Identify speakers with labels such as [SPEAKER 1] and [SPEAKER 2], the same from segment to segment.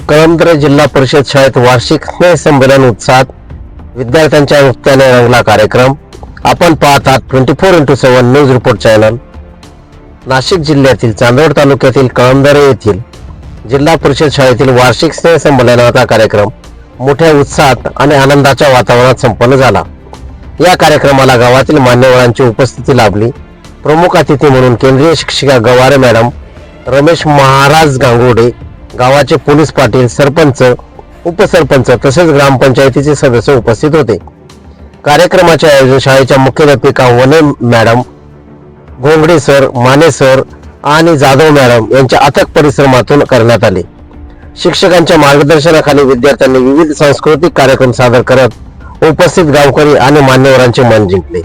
[SPEAKER 1] कळमदरे जिल्हा परिषद शाळेत वार्षिक स्नेह संमेलन उत्साहात विद्यार्थ्यांच्या नृत्याने रंगला कार्यक्रम। आपण पाहत आहात 24x7 news report channel. Nashik जिल्ह्यातील चांदवड तालुक्यातील कळमदरे येथील जिल्हा परिषद शाळेतील वार्षिक स्नेह संमेलनाचा कार्यक्रम मोठ्या उत्साहात आणि आनंदाच्या वातावरणात संपन्न झाला। या कार्यक्रमाला गावातील मान्यवरांची उपस्थिती लाभली। प्रमुख अतिथी म्हणून केंद्रीय शिक्षिका गवारे मॅडम, रमेश महाराज गांगुर्डे, गावाचे पोलीस पाटील, सरपंच, उपसरपंच तसेच ग्रामपंचायतीचे सदस्य उपस्थित होते। कार्यक्रमाचे आयोजन शाळेच्या मुख्याध्यापिका वने मॅडम, घोंगडे सर, माने सर आणि जाधव मॅडम यांच्या अथक परिश्रमातून करण्यात आले। शिक्षकांच्या मार्गदर्शनाखाली विद्यार्थ्यांनी विविध सांस्कृतिक कार्यक्रम सादर करत उपस्थित गावकरी आणि मान्यवरांचे मन जिंकले।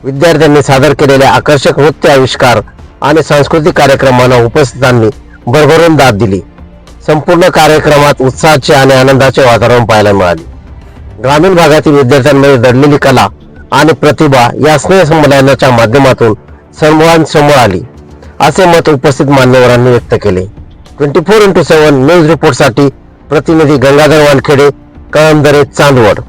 [SPEAKER 1] विद्यार्थ्यांनी सादर केलेल्या आकर्षक नृत्य आविष्कार आणि सांस्कृतिक कार्यक्रमांना उपस्थितांनी भरभरून दाद दिली। संपूर्ण कार्यक्रमात उत्साहाचे आणि आनंदाचे वातावरण पाहायला मिळाले। ग्रामीण भागातील विद्यार्थ्यांमध्ये दडलेली कला आणि प्रतिभा या स्नेह संमेलनाच्या माध्यमातून समोर आली, असे मत उपस्थित मान्यवरांनी व्यक्त केले। 24x7 न्यूज रिपोर्टसाठी प्रतिनिधी गंगाधर वानखेडे, कळमदरे, चांदवड।